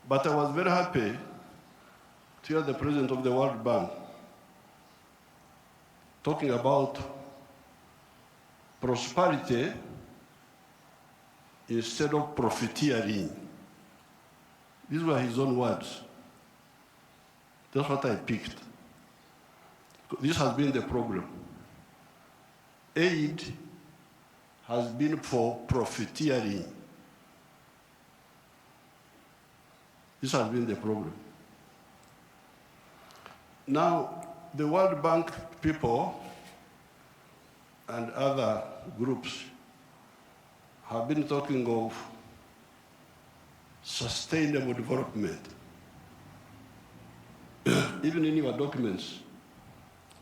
But I was very happy to hear the president of the World Bank talking about prosperity instead of profiteering. These were his own words. That's what I picked. This has been the problem. Aid has been for profiteering. This has been the problem. Now, the World Bank people and other groups have been talking of sustainable development. Even in your documents,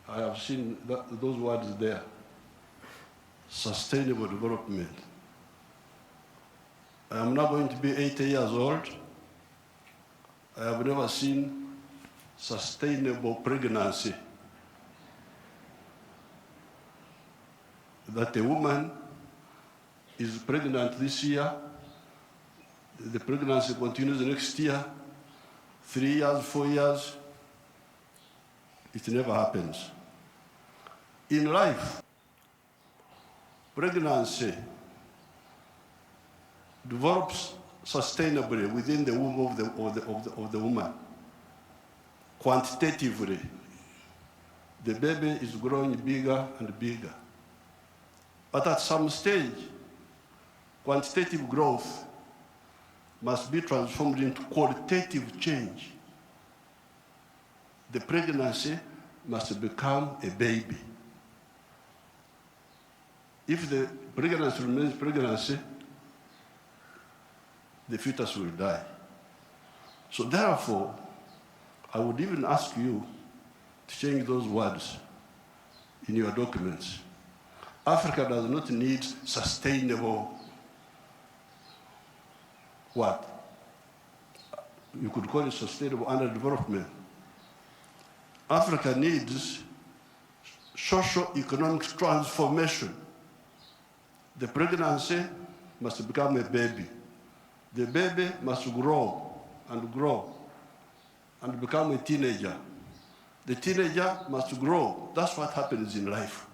I have seen those words there. Sustainable development. I am now going to be 80 years old. I have never seen sustainable pregnancy. That a woman is pregnant this year, the pregnancy continues next year, 3 years, 4 years, it never happens. In life, pregnancy develops sustainably within the womb of the woman. Quantitatively, the baby is growing bigger and bigger. But at some stage, quantitative growth must be transformed into qualitative change. The pregnancy must become a baby. If the pregnancy remains pregnancy, the fetus will die. So therefore, I would even ask you to change those words in your documents. Africa does not need sustainable what? You could call it sustainable underdevelopment. Africa needs socio-economic transformation. The pregnancy must become a baby. The baby must grow and become a teenager. The teenager must grow. That's what happens in life.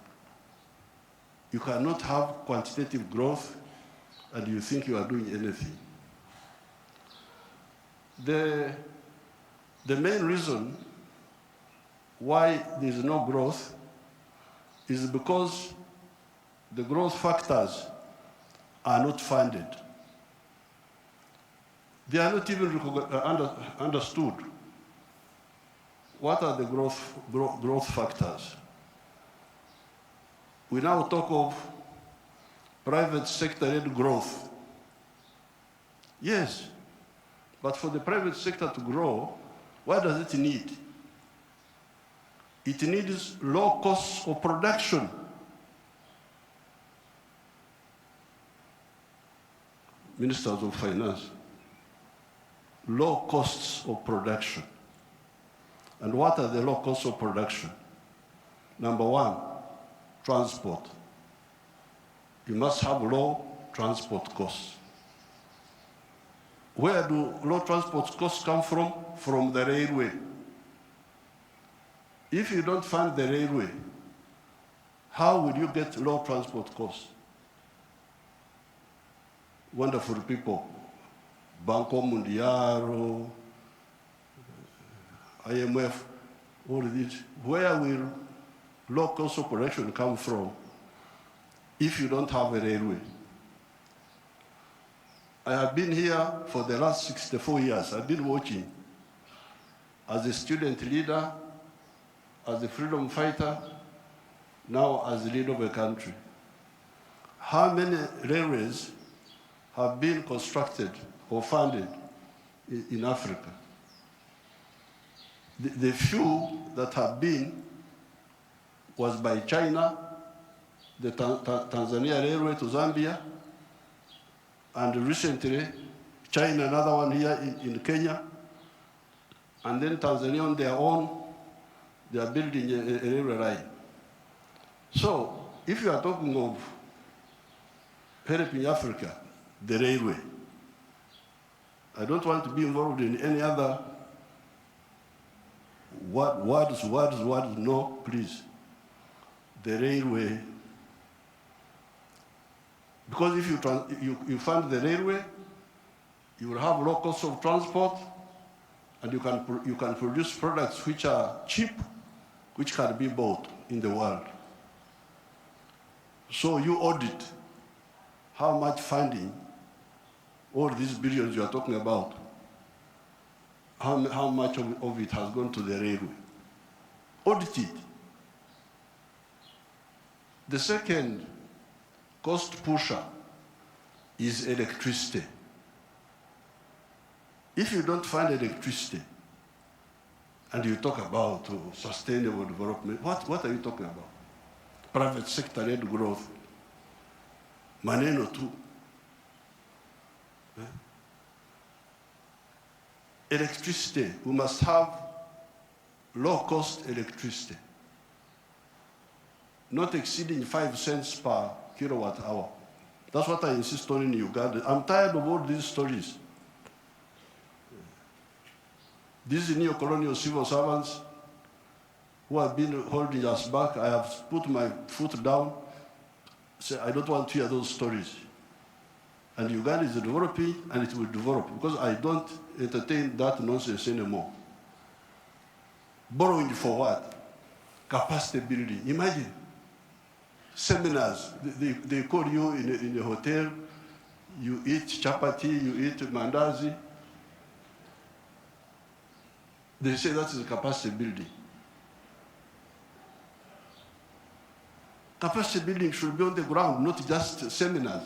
You cannot have quantitative growth and you think you are doing anything. The main reason why there is no growth is because the growth factors are not funded. They are not even understood. What are the growth factors? We now talk of private sector-led growth. Yes, but for the private sector to grow, what does it need? It needs low costs of production. Ministers of Finance, low costs of production. And what are the low costs of production? Number one, transport. You must have low transport costs. Where do low transport costs come from? From the railway. If you don't fund the railway, how will you get low transport costs? Wonderful people, Banco Mundial, IMF, all this. Where will low cost of production come from if you don't have a railway? I have been here for the last 64 years. I've been watching as a student leader, as a freedom fighter, now as the leader of a country. How many railways have been constructed or funded in Africa? The few that have been was by China, the Tanzania Railway to Zambia, and recently China, another one here in Kenya, and then Tanzania on their own, they are building a railway line. So if you are talking of helping Africa, the railway, I don't want to be involved in any other words, no, please. The railway, because if you fund the railway, you will have low cost of transport, and you can produce products which are cheap, which can be bought in the world. So you audit how much funding, all these billions you are talking about, how much of it has gone to the railway. Audit it. The second cost pusher is electricity. If you don't find electricity and you talk about sustainable development, what are you talking about? Private sector-led growth. Maneno tu. Electricity, we must have low-cost electricity, not exceeding 5 cents per kilowatt hour. That's what I insist on in Uganda. I'm tired of all these stories. These neo-colonial civil servants who have been holding us back, I have put my foot down, say, I don't want to hear those stories. And Uganda is developing, and it will develop, because I don't entertain that nonsense anymore. Borrowing for what? Capacity building. Imagine, seminars, they call you in a hotel, you eat chapati, you eat mandazi. They say that is capacity building. Capacity building should be on the ground, not just seminars.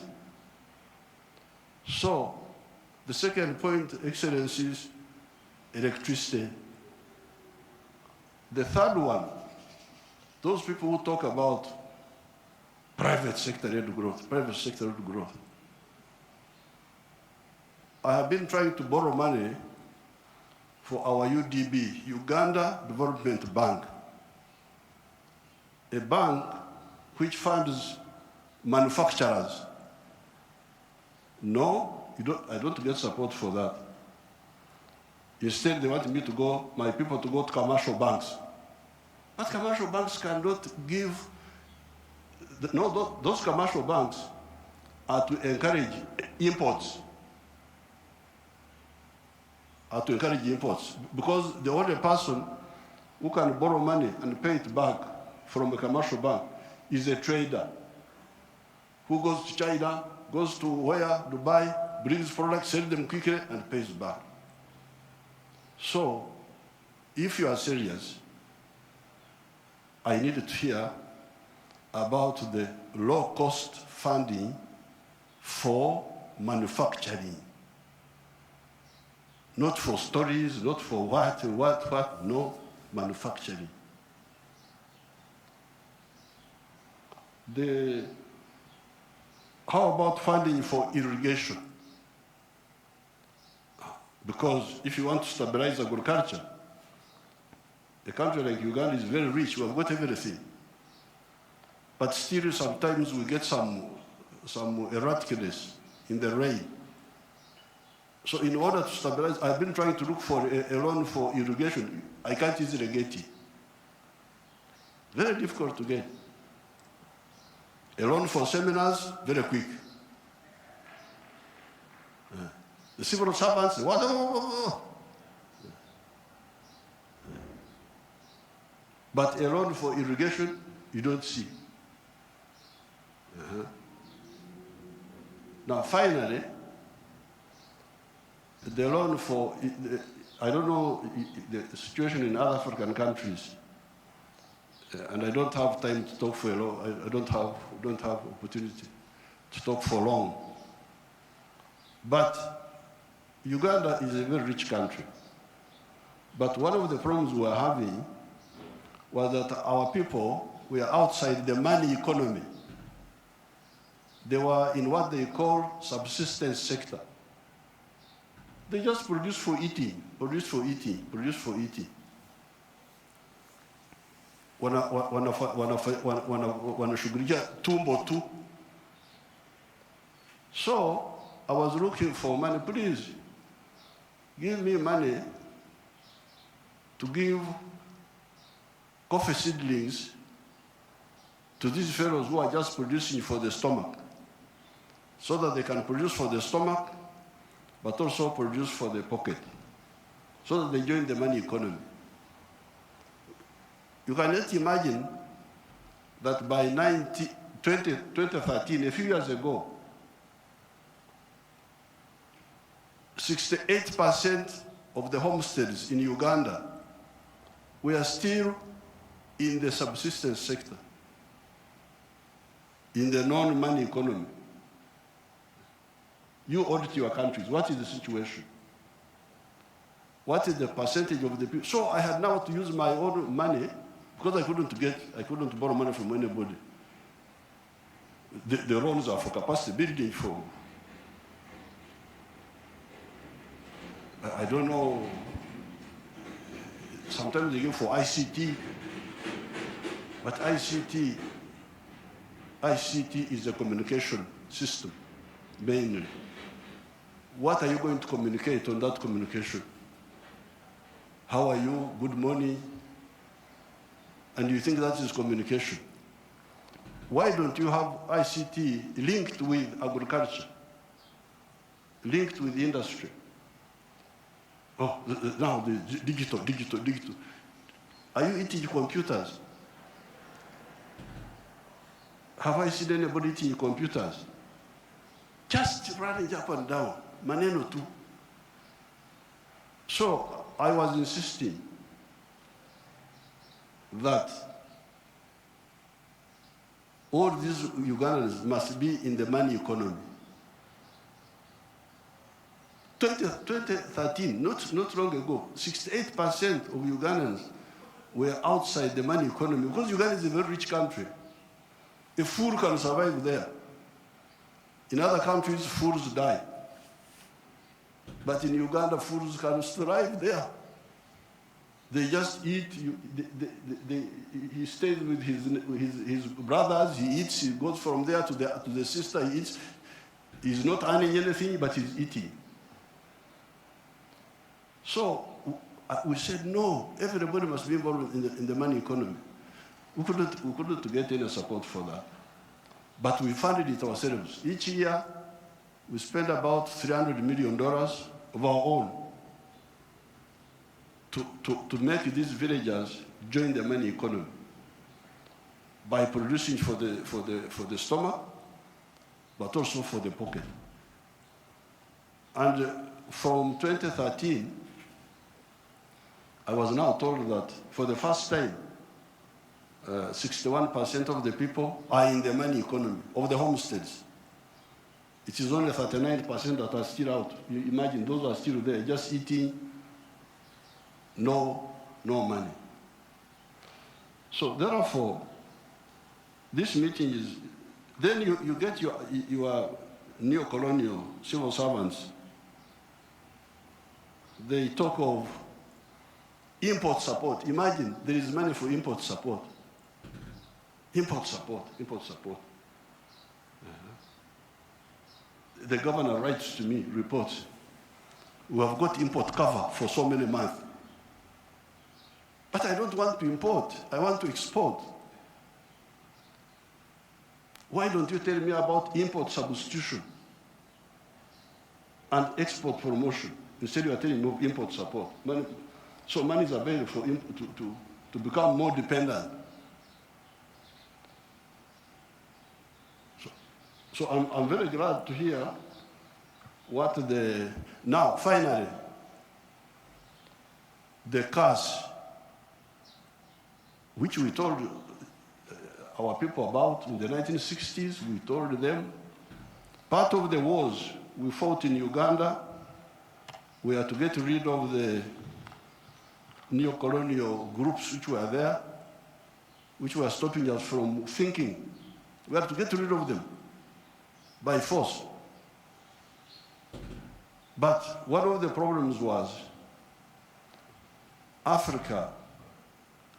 So, the second point, Excellencies, electricity. The third one, those people who talk about private sector-led growth, I have been trying to borrow money for our UDB, Uganda Development Bank, a bank which funds manufacturers. No, I don't get support for that. Instead, they want me to go, my people to go to commercial banks. But commercial banks cannot give, no, those commercial banks are to encourage imports. Because the only person who can borrow money and pay it back from a commercial bank is a trader who goes to China, goes to where, Dubai, brings products, sells them quickly, and pays back. So, if you are serious, I need to hear about the low-cost funding for manufacturing. Not for stories, not for what, no, manufacturing. How about funding for irrigation? Because if you want to stabilize agriculture, a country like Uganda is very rich, we have got everything. But still sometimes we get some erraticness in the rain. So in order to stabilize, I've been trying to look for a loan for irrigation. I can't easily get it. Very difficult to get. A loan for seminars, very quick. The civil servants, what? But a loan for irrigation, you don't see. Now, finally, the loan for, I don't know the situation in other African countries, and I don't have time to talk for a long, I don't have opportunity to talk for long. But Uganda is a very rich country. But one of the problems we were having was that our people were outside the money economy. They were in what they call subsistence sector. They just produce for eating. Wanashughulikia tumbo tu. So I was looking for money, please. give me money to give coffee seedlings to these fellows who are just producing for the stomach, so that they can produce for the stomach, but also produce for the pocket, so that they join the money economy. You can just imagine that by 2013, a few years ago, 68% of the homesteads in Uganda were still in the subsistence sector, in the non-money economy. You audit your countries. What is the situation? What is the percentage of the people? So I had now to use my own money because I couldn't borrow money from anybody. The loans are for capacity building, for, I don't know, sometimes they give for ICT, but ICT is a communication system, mainly. What are you going to communicate on that communication? How are you? Good morning. And you think that is communication. Why don't you have ICT linked with agriculture, linked with industry? Oh, now the digital. Are you eating computers? Have I seen anybody eating computers? Just running up and down, maneno tu. So I was insisting that all these Ugandans must be in the money economy. 2013, not long ago, 68% of Ugandans were outside the money economy because Uganda is a very rich country. A fool can survive there. In other countries, fools die. But in Uganda, fools can thrive there. They just eat. He stays with his brothers. He eats. He goes from there to the sister. He eats. He's not earning anything, but he's eating. So we said, no, everybody must be involved in the money economy. We couldn't get any support for that. But we funded it ourselves. Each year, we spend about $300 million of our own to make these villagers join the money economy by producing for the stomach, but also for the pocket. And from 2013, I was now told that for the first time, 61% of the people are in the money economy, of the homesteads. It is only 39% that are still out. You imagine those are still there, just eating, no money. So therefore, this meeting is, then you get your neo-colonial civil servants. They talk of import support. Imagine there is money for import support. Import support. The governor writes to me, reports, we have got import cover for so many months. But I don't want to import, I want to export. Why don't you tell me about import substitution and export promotion? Instead you are telling me of import support. So money is available for to become more dependent. So I'm very glad to hear what now finally, the cash, which we told our people about in the 1960s, we told them, part of the wars we fought in Uganda were to get rid of the neo-colonial groups which were there, which were stopping us from thinking. We had to get rid of them by force. But one of the problems was Africa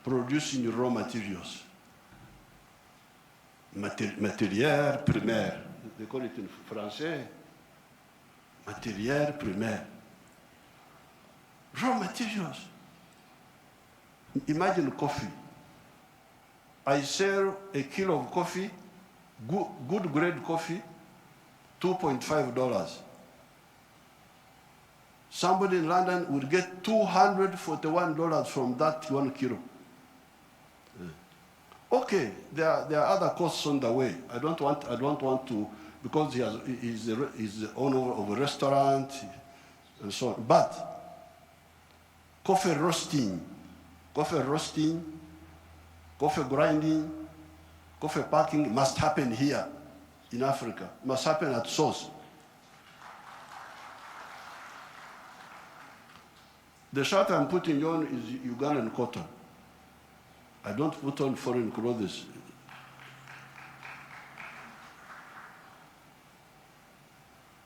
producing raw materials, matière primaire. They call it in Français, matière primaire. raw materials. Imagine coffee. I sell a kilo of coffee, good grade coffee, $2.5. Somebody in London would get $241 from that 1 kilo. Okay, there are other costs on the way. I don't want to, because he's the owner of a restaurant and so on. But coffee roasting, coffee grinding, coffee packing must happen here in Africa. Must happen at source. The shirt I'm putting on is Ugandan cotton. I don't put on foreign clothes.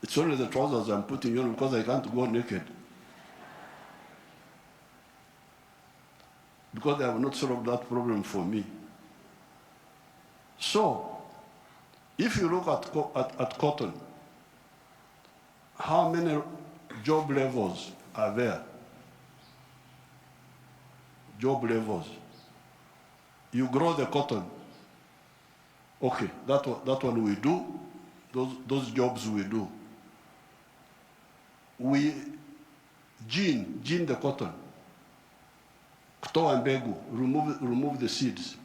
It's only the trousers I'm putting on because I can't go naked. Because they have not solved that problem for me. So, if you look at cotton, how many job levels are there? Job levels. You grow the cotton. Okay, that one we do. Those jobs we do. We gene the cotton. Kutoa mbegu, remove the seeds.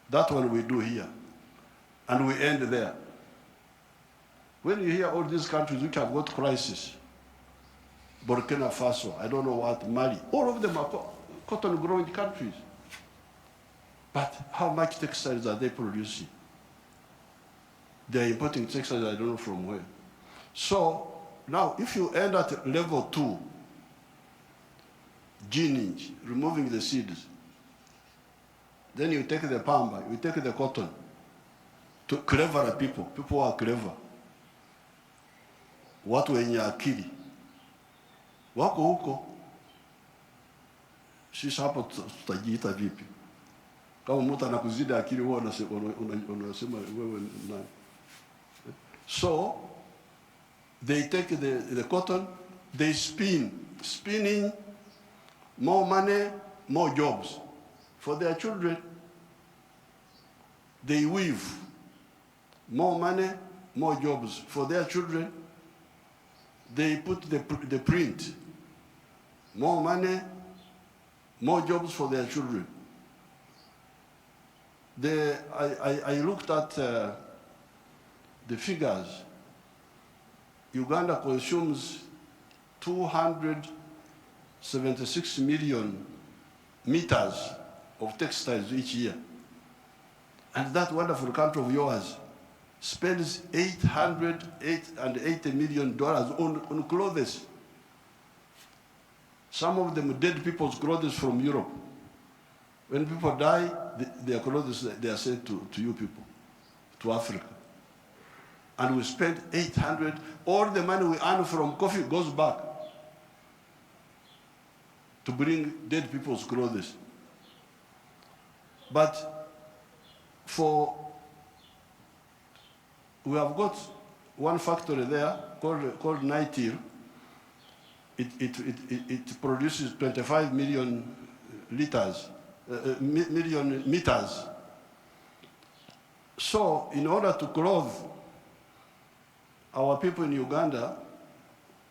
That one we do here. And we end there. When you hear all these countries which have got crisis, Burkina Faso, I don't know what, Mali, all of them are cotton growing countries. But how much textiles are they producing? They're importing textiles, I don't know from where. So now, if you end at level 2, gening, removing the seeds, then you take the pamba, you take the cotton, to clever people who are clever. Watu wenye akili. Wako huko. Sisi hapo tutajiita vipi? Kama mtu anakuzidi akili wewe unasema wewe nani? So they take the cotton, they spinning, more money, more jobs for their children. They weave, more money, more jobs for their children. They put the print, more money, more jobs for their children. I looked at the figures. Uganda consumes 276 million meters of textiles each year. And that wonderful country of yours spends $880 million on clothes. Some of them dead people's clothes from Europe. When people die, their clothes, they are sent to you people, to Africa. And we spend 800, all the money we earn from coffee goes back to bring dead people's clothes. But we have got one factory there called Nitil. It produces 25 million million meters. So in order to clothe our people in Uganda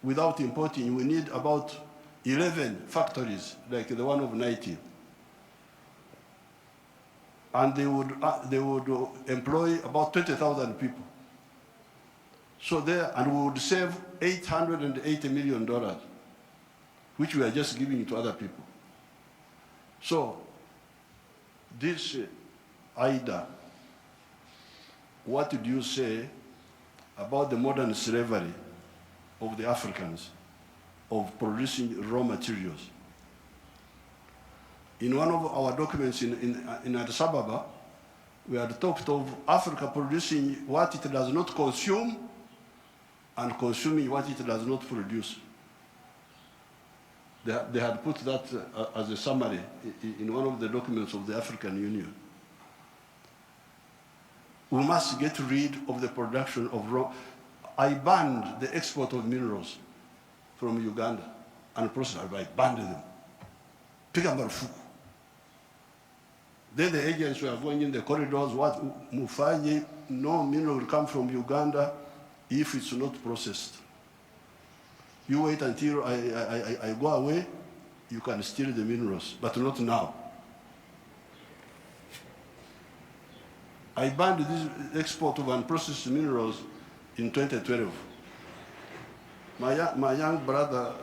without importing, we need about 11 factories like the one of Nitil. And they would employ about 20,000 people. So and we would save $880 million, which we are just giving to other people. So this IDA, what did you say about the modern slavery of the Africans, of producing raw materials? In one of our documents in Addis Ababa, we had talked of Africa producing what it does not consume and consuming what it does not produce. They had put that as a summary in one of the documents of the African Union. We must get rid of the production of raw. I banned the export of minerals from Uganda unprocessed, I banned them. Piga marufuku. Then the agents were going in the corridors, what Mufanyi, no mineral will come from Uganda if it's not processed. You wait until I go away, you can steal the minerals, but not now. I banned this export of unprocessed minerals in 2012. My young brother,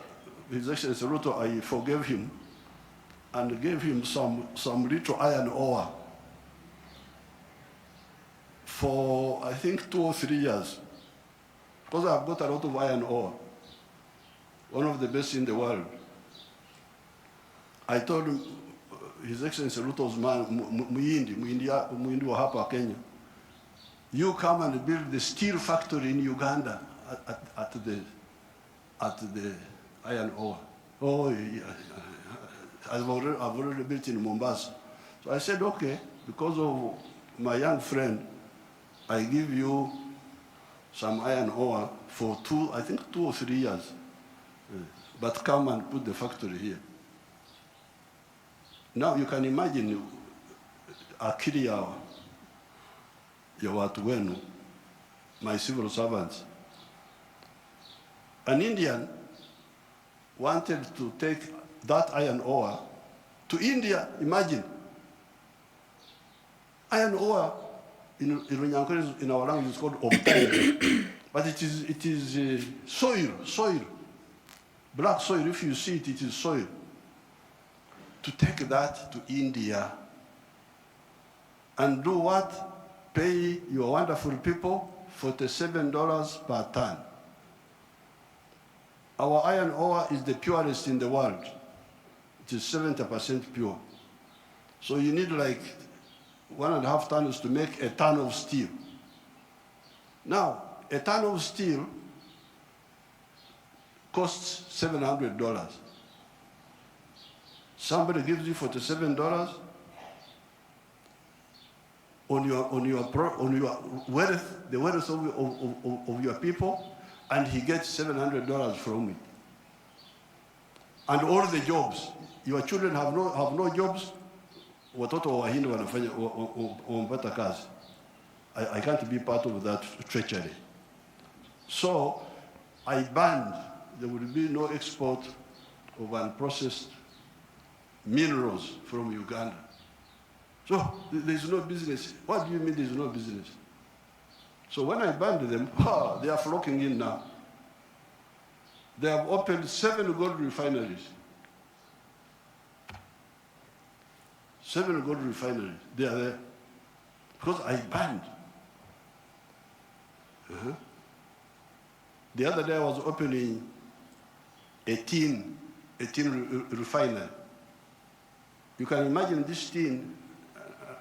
His Excellency Ruto, I forgave him and gave him some little iron ore for, I think, 2 or 3 years. Because I've got a lot of iron ore, one of the best in the world. I told him, His Excellency Ruto's man, Muindi wa hapa Kenya, you come and build the steel factory in Uganda at the iron ore. Oh, yeah. I've already built in Mombasa. So I said, okay, because of my young friend, I give you some iron ore for 2 or 3 years. But come and put the factory here. Now you can imagine akili ya watu wenu, my civil servants. An Indian wanted to take that iron ore to India, imagine. Iron ore in our language is called upto, but it is soil, black soil. If you see it, it is soil. To take that to India and do what? Pay your wonderful people $47 per ton. Our iron ore is the purest in the world. It is 70% pure. So you need like 1.5 tons to make a ton of steel. Now, a ton of steel costs $700. Somebody gives you $47 on your wealth, the wealth of your people, and he gets $700 from it. And all the jobs, your children have no jobs. Watoto wa Wahindi wanafanya wapata kazi. I can't be part of that treachery. So I banned, there will be no export of unprocessed minerals from Uganda. So there's no business. What do you mean there's no business? So when I banned them, they are flocking in now. They have opened 7 gold refineries. 7 gold refineries, they are there. Because I banned. The other day I was opening a tin refinery. You can imagine this tin,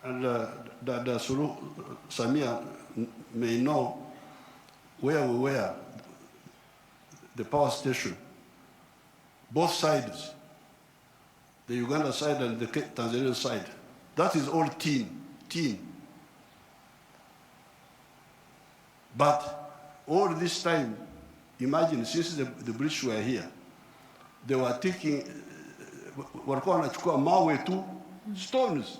and the Sulu Samia may know where we were, the power station. Both sides, the Uganda side and the Tanzanian side. That is all tin. But all this time, imagine, since the British were here, they were taking, walikuwa wanachukua mawe tu, stones.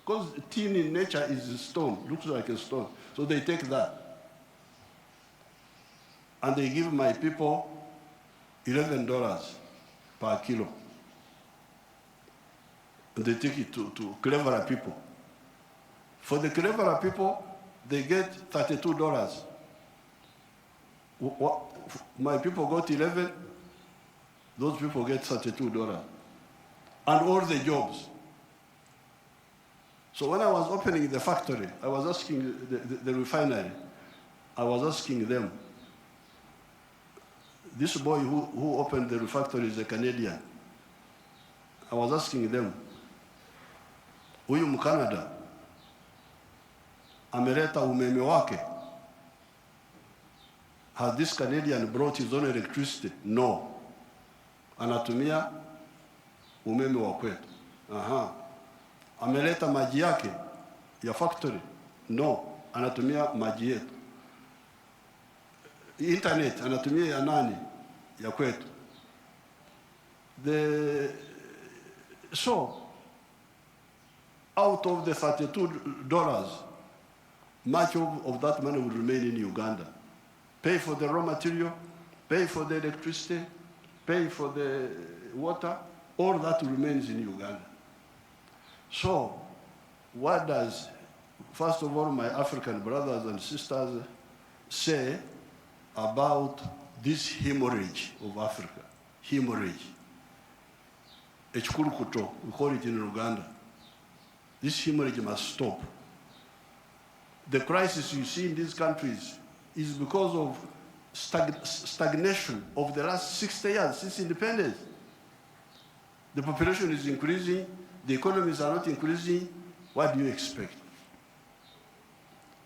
Because tin in nature is a stone, looks like a stone. So they take that. And they give my people $11 per kilo. And they take it to cleverer people. For the cleverer people, they get $32. My people got 11, those people get $32. And all the jobs. So when I was opening the factory, I was asking the refinery, I was asking them, this boy who opened the factory is a Canadian. I was asking them, huyu Mkanada ameleta umeme wake? Has this Canadian brought his own electricity? No. Anatumia umeme wa kwetu. Ameleta maji yake ya factory? No. Anatumia maji yetu. Internet anatumia ya nani? Ya kwetu. So, out of the $32, much of that money will remain in Uganda. Pay for the raw material, pay for the electricity, pay for the water, all that remains in Uganda. So, what does, first of all, my African brothers and sisters say about this hemorrhage of Africa? Hemorrhage. Echikurukuto, we call it in Uganda. This hemorrhage must stop. The crisis you see in these countries is because of stagnation of the last 60 years since independence. The population is increasing, the economies are not increasing. What do you expect?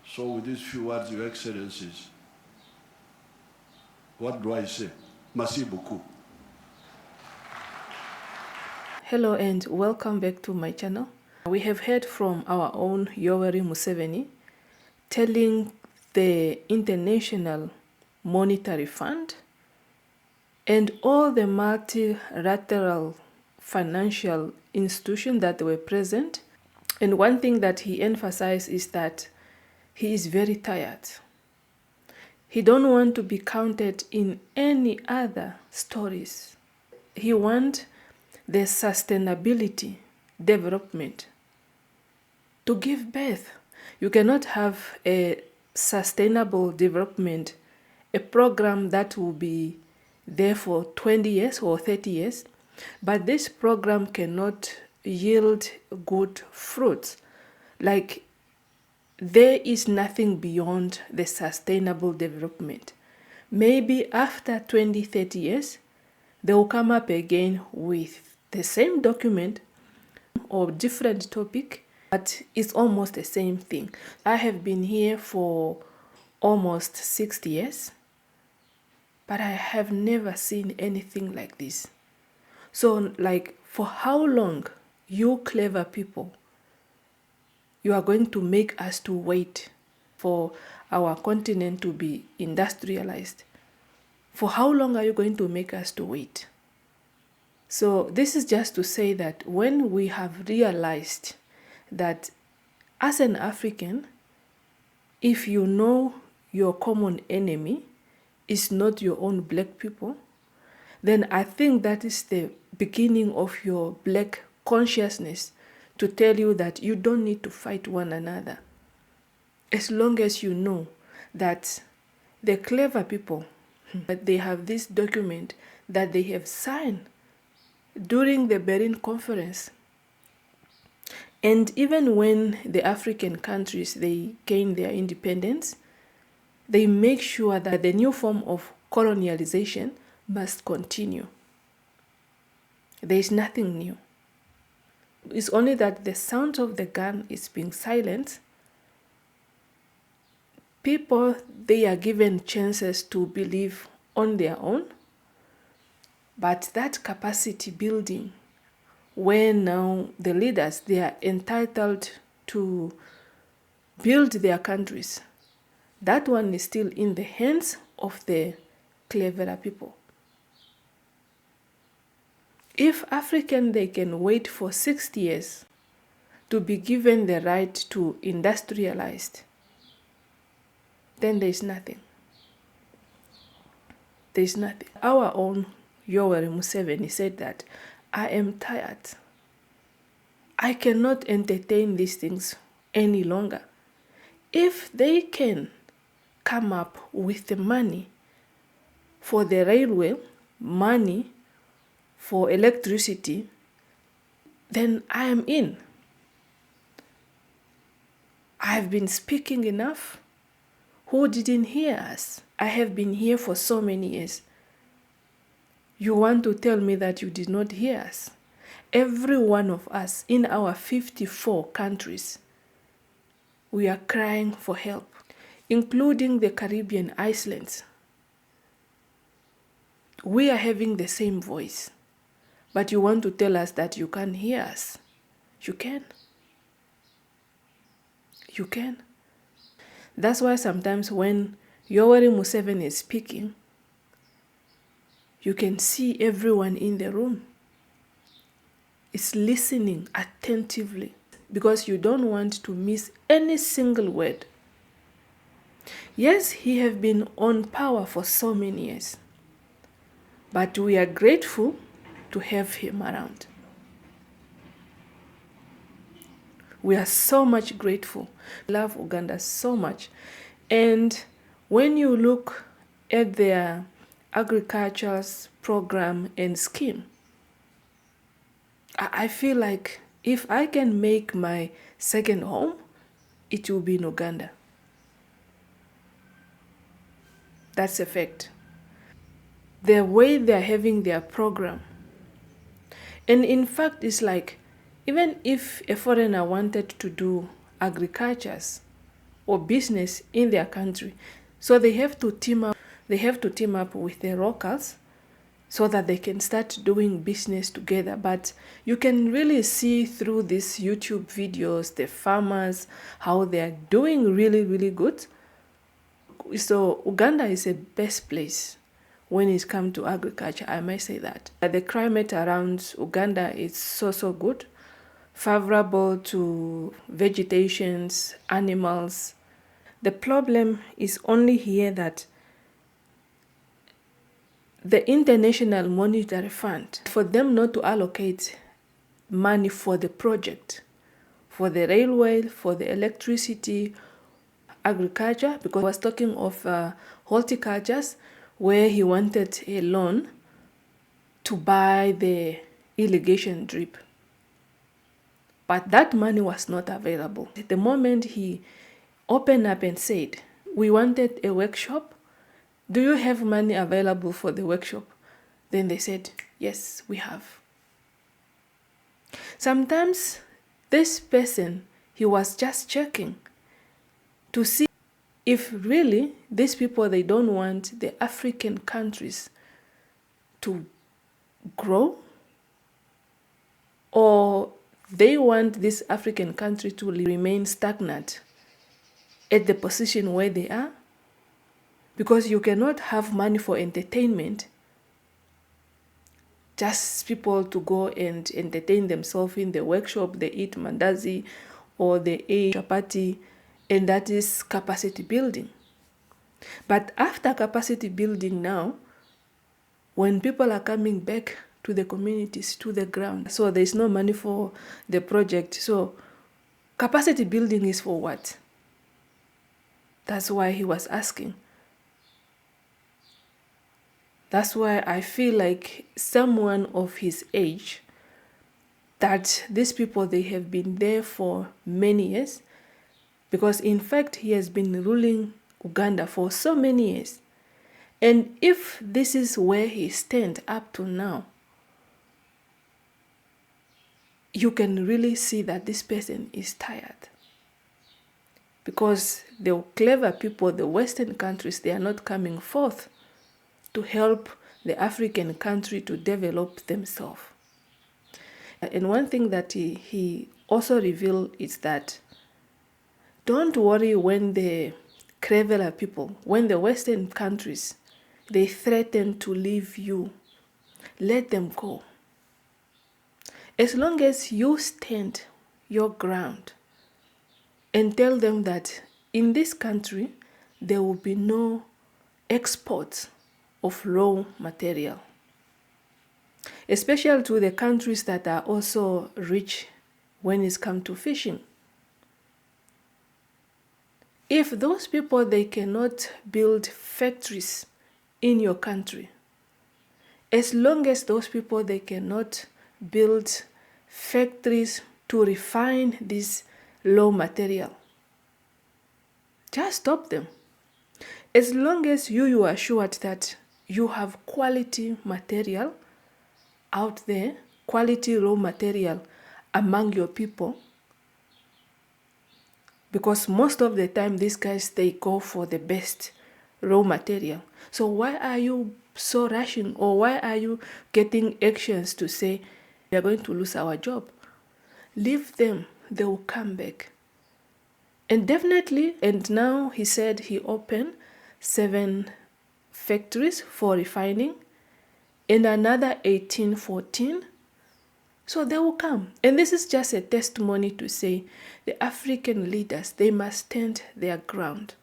So with these few words, Your Excellencies, what do I say? Merci beaucoup. Hello and welcome back to my channel. We have heard from our own Yoweri Museveni telling the International Monetary Fund and all the multilateral financial institutions that were present. And one thing that he emphasized is that he is very tired. He don't want to be counted in any other stories. He wants the sustainability development to give birth. You cannot have a sustainable development, a program that will be there for 20 years or 30 years, but this program cannot yield good fruits. Like, there is nothing beyond the sustainable development. Maybe after 20, 30 years, they will come up again with the same document or different topic, but it's almost the same thing. I have been here for almost 60 years, but I have never seen anything like this. So, like, for how long, you clever people, you are going to make us to wait for our continent to be industrialized? For how long are you going to make us to wait? So this is just to say that when we have realized that as an African, if you know your common enemy is not your own black people, then I think that is the beginning of your black consciousness to tell you that you don't need to fight one another. As long as you know that the clever people, that they have this document that they have signed during the Berlin Conference. And even when the African countries, they gain their independence, they make sure that the new form of colonialization must continue. There is nothing new. It's only that the sound of the gun is being silenced. People, they are given chances to believe on their own, but that capacity building, where now the leaders, they are entitled to build their countries, that one is still in the hands of the cleverer people. If African, they can wait for 60 years to be given the right to industrialize, then there is nothing. There is nothing. Our own Yoweri Museveni said that, I am tired. I cannot entertain these things any longer. If they can come up with the money for the railway, money for electricity, then I am in. I have been speaking enough. Who didn't hear us? I have been here for so many years. You want to tell me that you did not hear us? Every one of us in our 54 countries, we are crying for help, including the Caribbean islands. We are having the same voice, but you want to tell us that you can't hear us. You can. You can. That's why sometimes when Yoweri Museveni is speaking, you can see everyone in the room. is listening attentively because you don't want to miss any single word. Yes, he has been on power for so many years, but we are grateful to have him around. We are so much grateful. We love Uganda so much. And when you look at their agriculture program and scheme, I feel like if I can make my second home, it will be in Uganda. That's a fact. The way they're having their program. And in fact, it's like, even if a foreigner wanted to do agriculture or business in their country, so they have to team up with the locals so that they can start doing business together. But you can really see through these YouTube videos, the farmers, how they're doing really, really good. So Uganda is the best place when it comes to agriculture, I might say that. The climate around Uganda is so good, favorable to vegetations, animals. The problem is only here that the International Monetary Fund, for them not to allocate money for the project, for the railway, for the electricity, agriculture, because I was talking of horticultures, where he wanted a loan to buy the irrigation drip. But that money was not available. The moment he opened up and said, we wanted a workshop, do you have money available for the workshop? Then they said, yes, we have. Sometimes this person, he was just checking to see if really these people, they don't want the African countries to grow, or they want this African country to remain stagnant at the position where they are. Because you cannot have money for entertainment, just people to go and entertain themselves in the workshop, they eat mandazi or they eat chapati, and that is capacity building. But after capacity building now, when people are coming back to the communities, to the ground, so there's no money for the project. So capacity building is for what? That's why he was asking. That's why I feel like someone of his age, that these people, they have been there for many years, because in fact he has been ruling Uganda for so many years. And if this is where he stands up to now, you can really see that this person is tired. Because the clever people, the Western countries, they are not coming forth to help the African country to develop themselves. And one thing that he also revealed is that don't worry when the clever people, when the Western countries, they threaten to leave you, let them go. As long as you stand your ground and tell them that in this country, there will be no exports of raw material, especially to the countries that are also rich when it's come to fishing. If those people, they cannot build factories in your country, as long as those people, they cannot build factories to refine this raw material, just stop them. As long as you are assured that you have quality material out there, quality raw material among your people, because most of the time these guys, they go for the best raw material. So why are you so rushing, or why are you getting actions to say we are going to lose our job? Leave them, they will come back. And definitely, and now he said he opened 7 factories for refining and another 14 So they will come. And this is just a testimony to say the African leaders, they must stand their ground,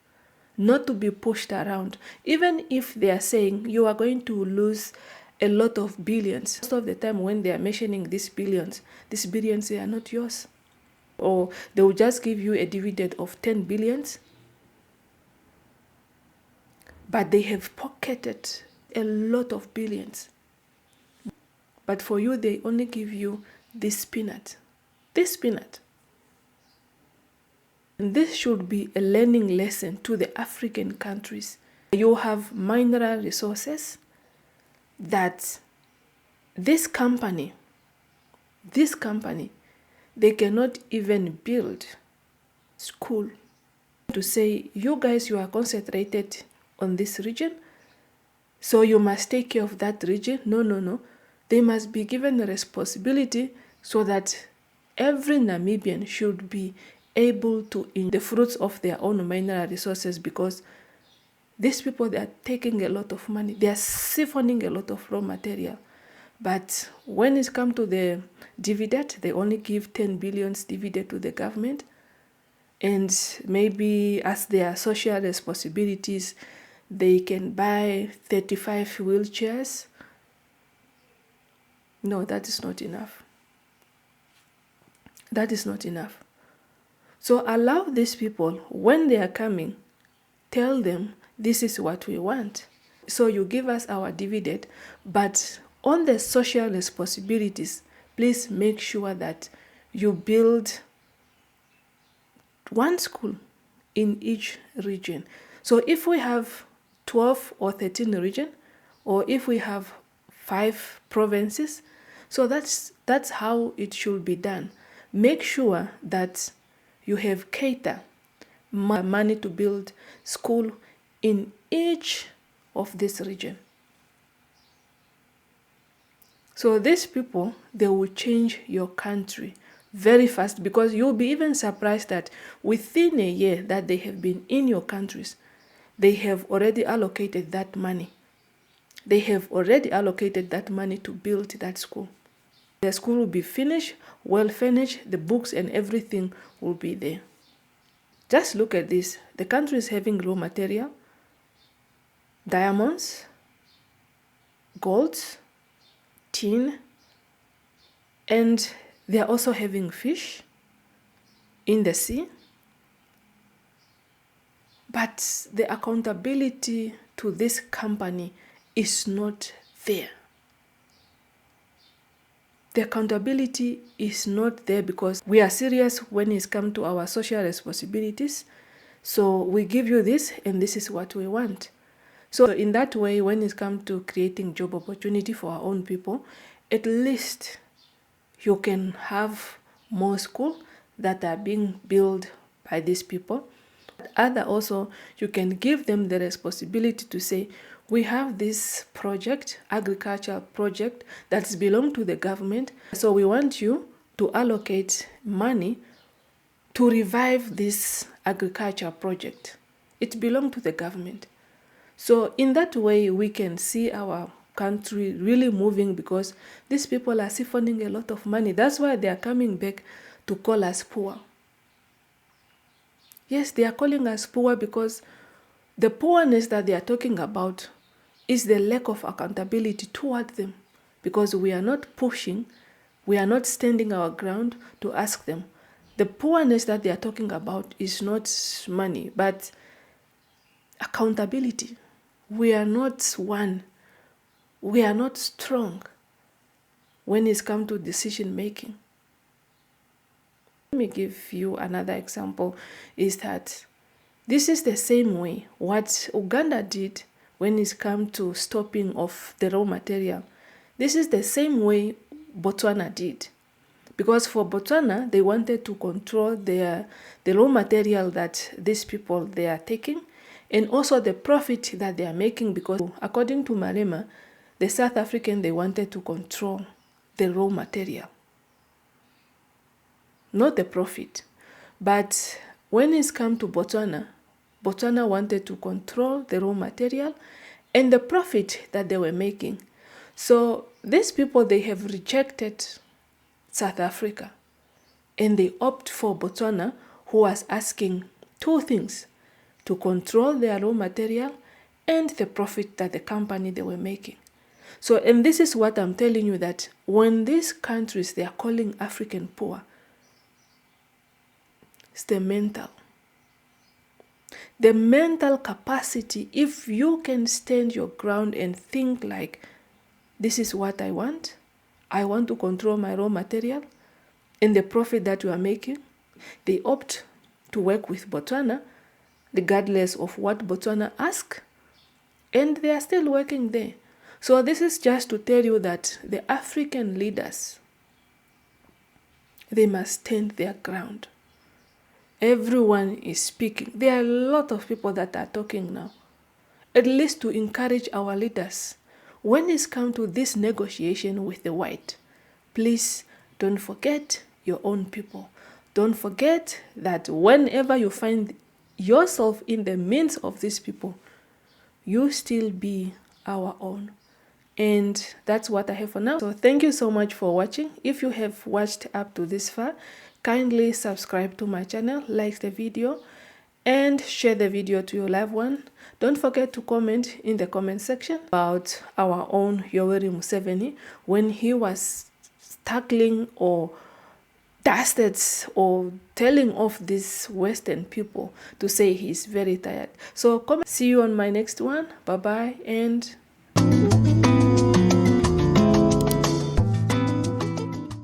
not to be pushed around. Even if they are saying you are going to lose a lot of billions, most of the time when they are mentioning these billions, they are not yours. Or they will just give you a dividend of 10 billions. But they have pocketed a lot of billions. But for you, they only give you this peanut. This peanut. And this should be a learning lesson to the African countries. You have mineral resources that this company, they cannot even build school. To say, you guys, you are concentrated on this region, so you must take care of that region. No. They must be given the responsibility so that every Namibian should be able to eat the fruits of their own mineral resources, because these people, they are taking a lot of money. They are siphoning a lot of raw material. But when it comes to the dividend, they only give 10 billion dividend to the government. And maybe as their social responsibilities, they can buy 35 wheelchairs. No, that is not enough. That is not enough. So allow these people, when they are coming, tell them this is what we want. So you give us our dividend, but on the social responsibilities, please make sure that you build one school in each region. So if we have 12 or 13 regions, or if we have 5 provinces, so that's how it should be done. Make sure that you have cater money to build school in each of this region. So these people, they will change your country very fast, because you'll be even surprised that within a year that they have been in your countries, they have already allocated that money. They have already allocated that money to build that school. The school will be finished, well finished, the books and everything will be there. Just look at this. The country is having raw material, diamonds, gold, tin, and they are also having fish in the sea. But the accountability to this company is not there. The accountability is not there, because we are serious when it comes to our social responsibilities. So we give you this, and this is what we want. So in that way, when it comes to creating job opportunity for our own people, at least you can have more schools that are being built by these people. Other also, you can give them the responsibility to say, we have this project, agricultural project, that belongs to the government. So we want you to allocate money to revive this agricultural project. It belongs to the government. So in that way, we can see our country really moving, because these people are siphoning a lot of money. That's why they are coming back to call us poor. Yes, they are calling us poor, because the poorness that they are talking about is the lack of accountability toward them, because we are not pushing, we are not standing our ground to ask them. The poorness that they are talking about is not money, but accountability. We are not one. We are not strong when it's come to decision making. Let me give you another example, is that this is the same way what Uganda did when it's come to stopping of the raw material. This is the same way Botswana did. Because for Botswana, they wanted to control the raw material that these people, they are taking, and also the profit that they are making, because according to Malema, the South African, they wanted to control the raw material, not the profit. But when it's come to Botswana, Botswana wanted to control the raw material and the profit that they were making. So these people, they have rejected South Africa. And they opt for Botswana, who was asking two things: to control their raw material and the profit that the company they were making. So, and this is what I'm telling you, that when these countries, they are calling African poor, it's the mental capacity. If you can stand your ground and think like, this is what I want to control my raw material and the profit that you are making, they opt to work with Botswana, regardless of what Botswana asks, and they are still working there. So this is just to tell you that the African leaders, they must stand their ground. Everyone is speaking. There are a lot of people that are talking now, at least to encourage our leaders. When it's come to this negotiation with the white, please don't forget your own people. Don't forget that whenever you find yourself in the midst of these people, you still be our own. And that's what I have for now. So thank you so much for watching. If you have watched up to this far, kindly subscribe to my channel, like the video, and share the video to your loved one. Don't forget to comment in the comment section about our own Yoweri Museveni when he was tackling or dusted or telling off these Western people to say he's very tired. So come, see you on my next one. Bye bye, and